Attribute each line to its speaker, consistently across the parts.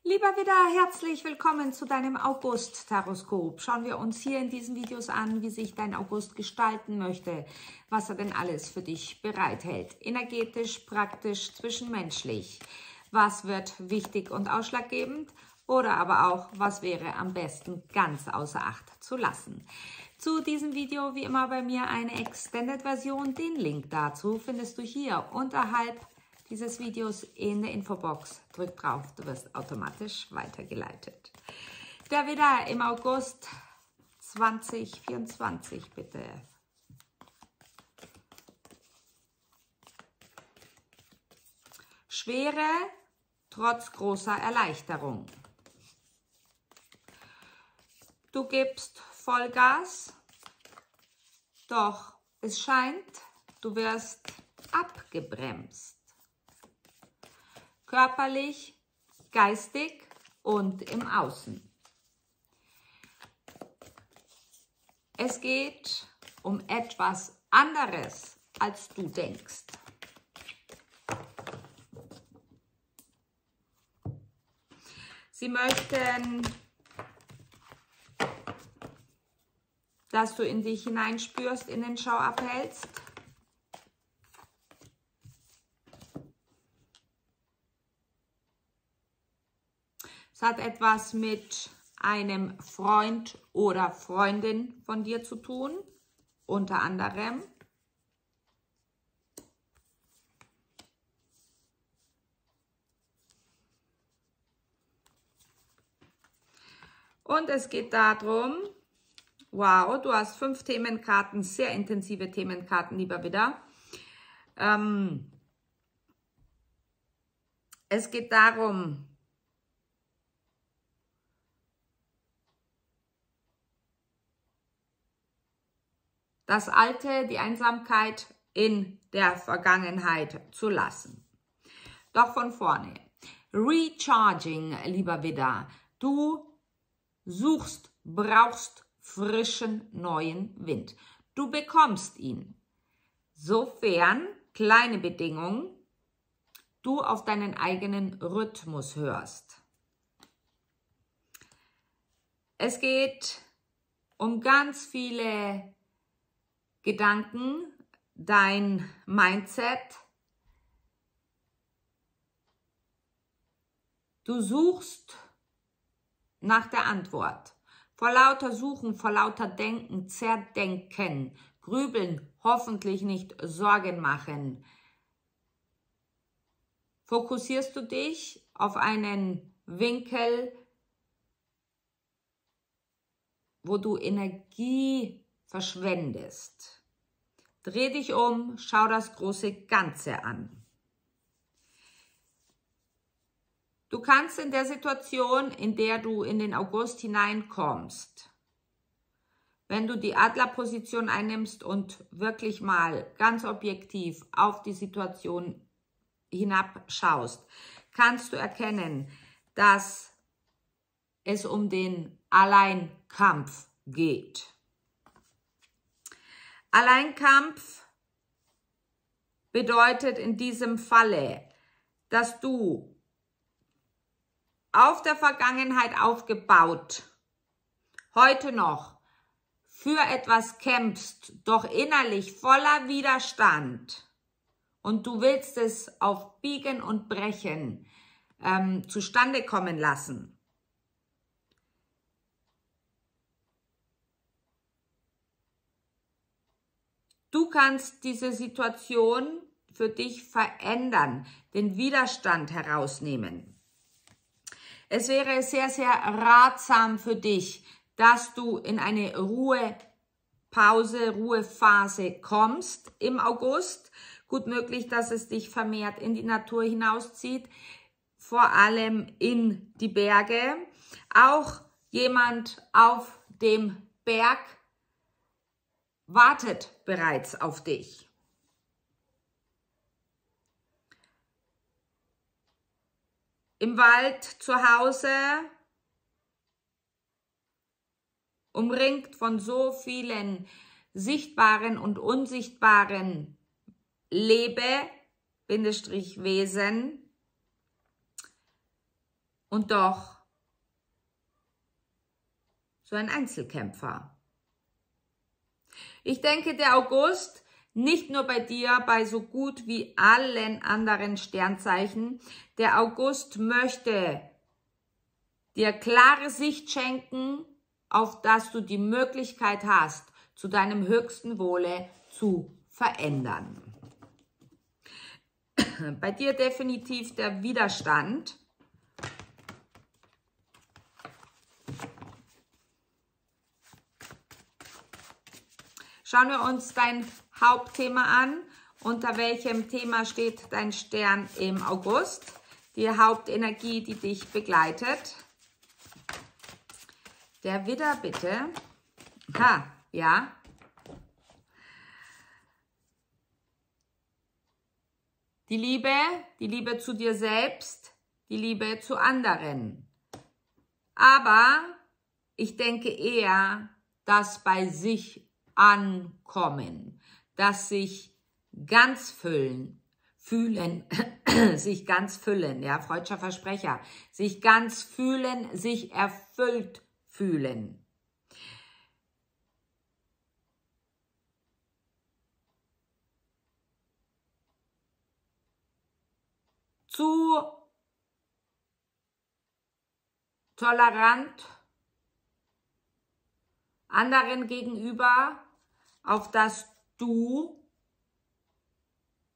Speaker 1: Lieber Widder, herzlich willkommen zu deinem August-Taroskop. Schauen wir uns hier in diesen Videos an, wie sich dein August gestalten möchte, was er denn alles für dich bereithält. Energetisch, praktisch, zwischenmenschlich. Was wird wichtig und ausschlaggebend? Oder aber auch, was wäre am besten ganz außer Acht zu lassen. Zu diesem Video wie immer bei mir eine Extended-Version. Den Link dazu findest du hier unterhalb dieses Videos in der Infobox. Drück drauf, du wirst automatisch weitergeleitet. Der Widder im August 2024, bitte. Schwere trotz großer Erleichterung. Du gibst Vollgas, doch es scheint, du wirst abgebremst. Körperlich, geistig und im Außen. Es geht um etwas anderes, als du denkst. Sie möchten, dass du in dich hineinspürst, Innenschau abhältst. Es hat etwas mit einem Freund oder Freundin von dir zu tun, unter anderem. Und es geht darum, wow, du hast 5 Themenkarten, sehr intensive Themenkarten, lieber Widder. Es geht darum, das Alte, die Einsamkeit in der Vergangenheit zu lassen. Doch von vorne. Recharging, lieber Widder. Du suchst, brauchst frischen neuen Wind. Du bekommst ihn. Sofern, kleine Bedingung, du auf deinen eigenen Rhythmus hörst. Es geht um ganz viele Gedanken, dein Mindset. Du suchst nach der Antwort. Vor lauter Suchen, vor lauter Denken, Zerdenken, Grübeln, hoffentlich nicht Sorgen machen. Fokussierst du dich auf einen Winkel, wo du Energie verschwendest. Dreh dich um, schau das große Ganze an. Du kannst in der Situation, in der du in den August hineinkommst, wenn du die Adlerposition einnimmst und wirklich mal ganz objektiv auf die Situation hinabschaust, kannst du erkennen, dass es um den Alleinkampf geht. Alleinkampf bedeutet in diesem Falle, dass du auf der Vergangenheit aufgebaut, heute noch für etwas kämpfst, doch innerlich voller Widerstand und du willst es auf Biegen und Brechen zustande kommen lassen. Du kannst diese Situation für dich verändern, den Widerstand herausnehmen. Es wäre sehr, sehr ratsam für dich, dass du in eine Ruhepause, Ruhephase kommst im August. Gut möglich, dass es dich vermehrt in die Natur hinauszieht, vor allem in die Berge. Auch jemand auf dem Berg wartet bereits auf dich. Im Wald zu Hause, umringt von so vielen sichtbaren und unsichtbaren Wesen, und doch so ein Einzelkämpfer. Ich denke, der August, nicht nur bei dir, bei so gut wie allen anderen Sternzeichen, der August möchte dir klare Sicht schenken, auf dass du die Möglichkeit hast, zu deinem höchsten Wohle zu verändern. Bei dir definitiv der Widerstand. Schauen wir uns dein Hauptthema an. Unter welchem Thema steht dein Stern im August? Die Hauptenergie, die dich begleitet. Der Widder, bitte. Ha, ja. Die Liebe zu dir selbst, die Liebe zu anderen. Aber ich denke eher, dass bei sich ankommen, dass sich ganz fühlen, sich ganz füllen, ja, freudscher Versprecher, sich ganz fühlen, sich erfüllt fühlen. Zu tolerant anderen gegenüber, auf das du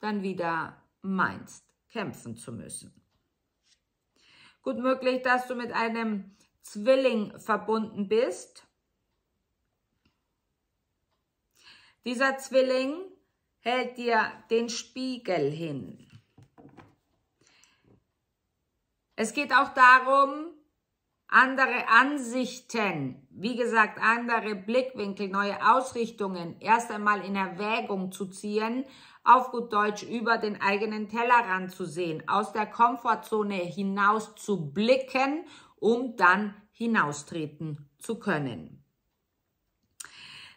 Speaker 1: dann wieder meinst, kämpfen zu müssen. Gut möglich, dass du mit einem Zwilling verbunden bist. Dieser Zwilling hält dir den Spiegel hin. Es geht auch darum, andere Ansichten, wie gesagt, andere Blickwinkel, neue Ausrichtungen erst einmal in Erwägung zu ziehen, auf gut Deutsch über den eigenen Tellerrand zu sehen, aus der Komfortzone hinaus zu blicken, um dann hinaustreten zu können.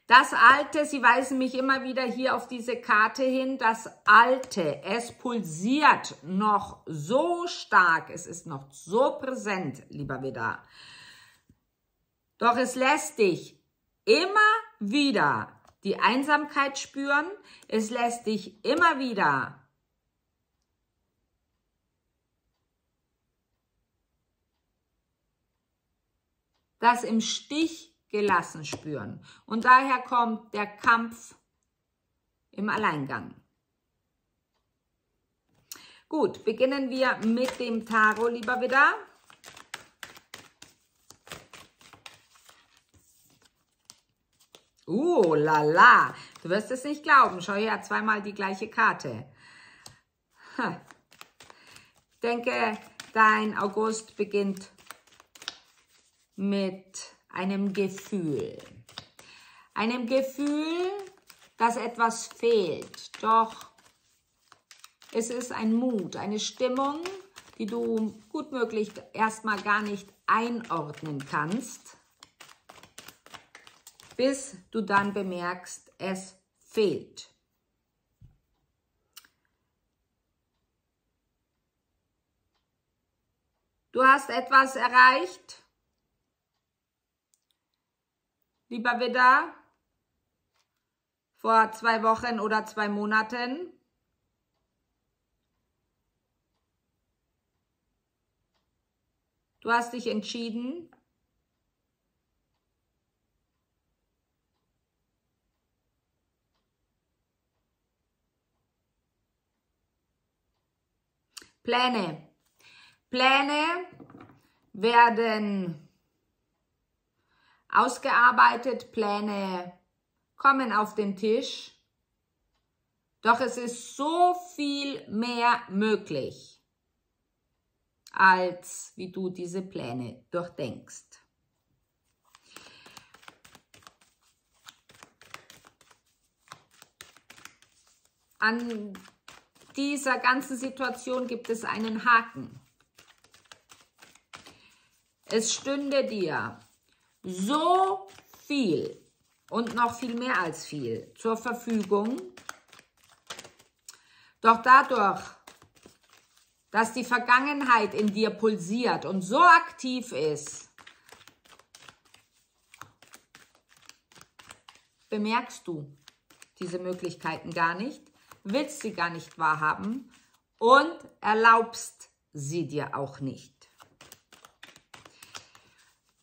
Speaker 1: Das Alte, sie weisen mich immer wieder hier auf diese Karte hin, das Alte, es pulsiert noch so stark, es ist noch so präsent, lieber Widder. Doch es lässt dich immer wieder die Einsamkeit spüren, es lässt dich immer wieder das im Stich gelassen spüren. Und daher kommt der Kampf im Alleingang. Gut, beginnen wir mit dem Tarot, lieber Widder. Lala, du wirst es nicht glauben. Schau her, zweimal die gleiche Karte. Ich denke, dein August beginnt mit einem Gefühl. Einem Gefühl, dass etwas fehlt. Doch es ist ein Mut, eine Stimmung, die du gut möglich erstmal gar nicht einordnen kannst, bis du dann bemerkst, es fehlt. Du hast etwas erreicht, lieber Widder, vor 2 Wochen oder 2 Monaten. Du hast dich entschieden, Pläne werden ausgearbeitet, Pläne kommen auf den Tisch, doch es ist so viel mehr möglich, als wie du diese Pläne durchdenkst. An dieser ganzen Situation gibt es einen Haken. Es stünde dir so viel und noch viel mehr als viel zur Verfügung. Doch dadurch, dass die Vergangenheit in dir pulsiert und so aktiv ist, bemerkst du diese Möglichkeiten gar nicht, willst sie gar nicht wahrhaben und erlaubst sie dir auch nicht.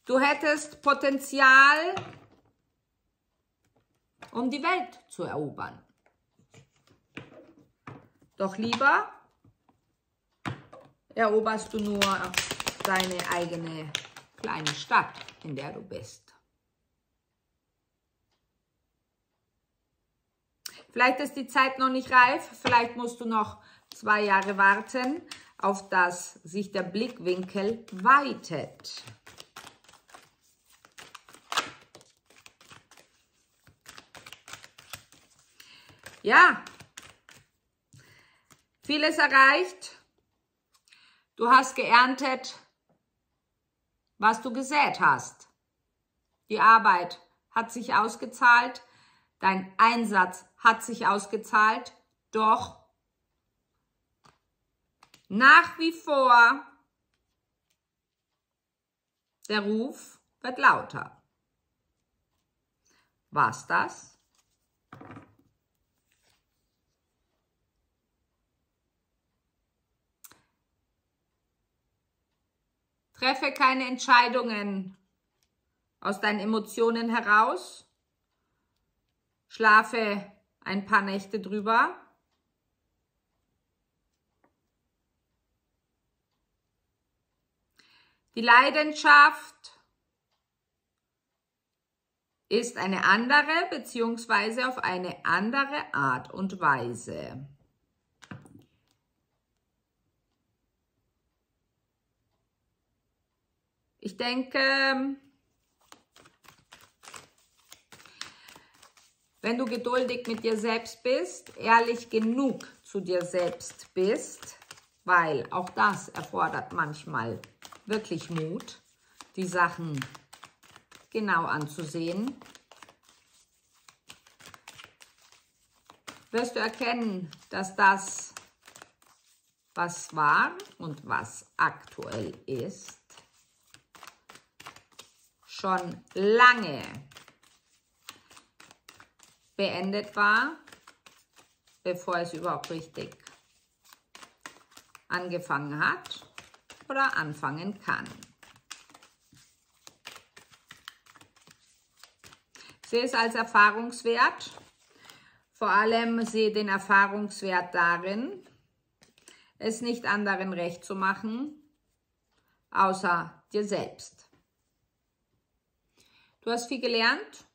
Speaker 1: Du hättest Potenzial, um die Welt zu erobern. Doch lieber eroberst du nur deine eigene kleine Stadt, in der du bist. Vielleicht ist die Zeit noch nicht reif, vielleicht musst du noch 2 Jahre warten, auf dass sich der Blickwinkel weitet. Ja, vieles erreicht. Du hast geerntet, was du gesät hast. Die Arbeit hat sich ausgezahlt, dein Einsatz hat sich ausgezahlt, doch nach wie vor der Ruf wird lauter. War's das? Treffe keine Entscheidungen aus deinen Emotionen heraus. Schlafe ein paar Nächte drüber. Die Leidenschaft ist eine andere, beziehungsweise auf eine andere Art und Weise. Ich denke, wenn du geduldig mit dir selbst bist, ehrlich genug zu dir selbst bist, weil auch das erfordert manchmal wirklich Mut, die Sachen genau anzusehen, wirst du erkennen, dass das, was war und was aktuell ist, schon lange beendet war, bevor es überhaupt richtig angefangen hat oder anfangen kann. Ich sehe es als Erfahrungswert. Vor allem sehe den Erfahrungswert darin, es nicht anderen recht zu machen, außer dir selbst. Du hast viel gelernt,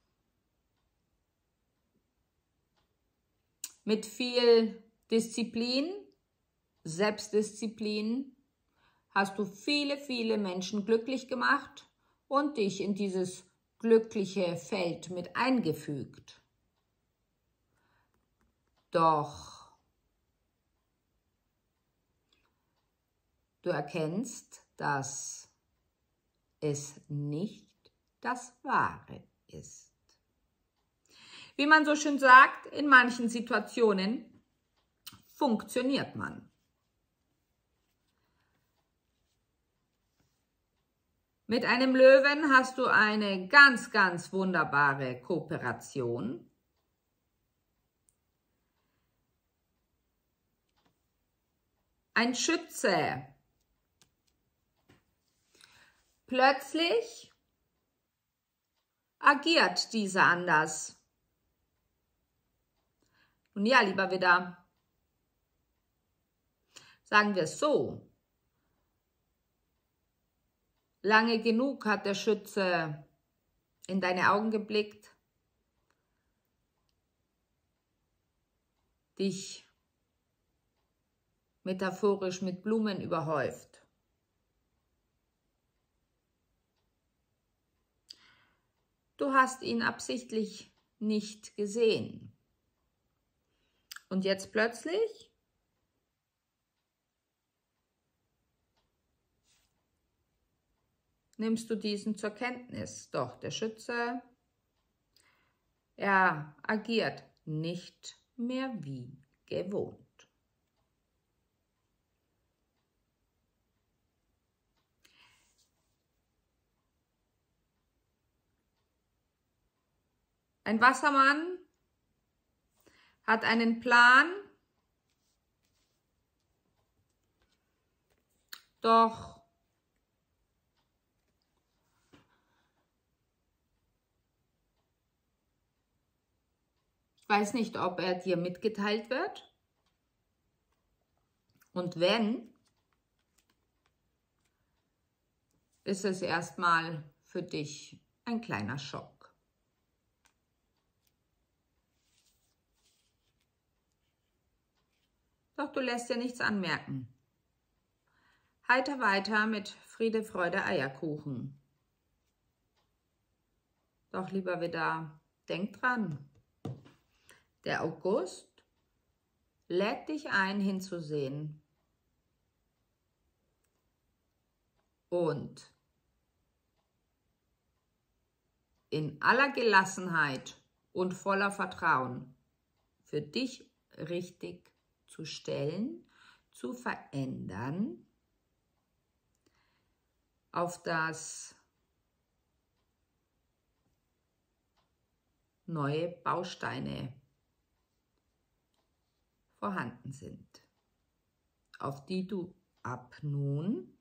Speaker 1: mit viel Disziplin, Selbstdisziplin, hast du viele, viele Menschen glücklich gemacht und dich in dieses glückliche Feld mit eingefügt. Doch du erkennst, dass es nicht das Wahre ist. Wie man so schön sagt, in manchen Situationen funktioniert man. Mit einem Löwen hast du eine ganz, ganz wunderbare Kooperation. Ein Schütze. Plötzlich agiert dieser anders. Und ja, lieber Widder, sagen wir es so, lange genug hat der Schütze in deine Augen geblickt, dich metaphorisch mit Blumen überhäuft. Du hast ihn absichtlich nicht gesehen. Und jetzt plötzlich nimmst du diesen zur Kenntnis. Doch der Schütze, er agiert nicht mehr wie gewohnt. Ein Wassermann hat einen Plan, doch ich weiß nicht, ob er dir mitgeteilt wird. Und wenn, ist es erstmal für dich ein kleiner Schock. Doch du lässt dir nichts anmerken. Heiter weiter mit Friede, Freude, Eierkuchen. Doch lieber Widder, denk dran, der August lädt dich ein, hinzusehen und in aller Gelassenheit und voller Vertrauen für dich richtig zu stellen, zu verändern, auf das neue Bausteine vorhanden sind, auf die du ab nun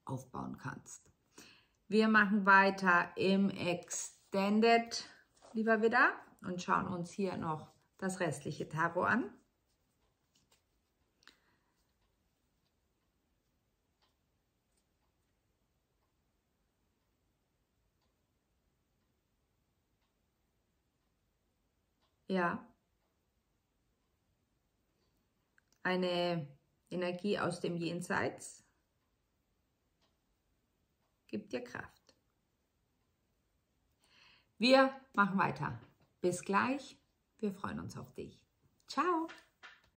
Speaker 1: aufbauen kannst. Wir machen weiter im Extended, lieber Widder, und schauen uns hier noch das restliche Tarot an. Ja, eine Energie aus dem Jenseits gibt dir Kraft. Wir machen weiter. Bis gleich. Wir freuen uns auf dich. Ciao.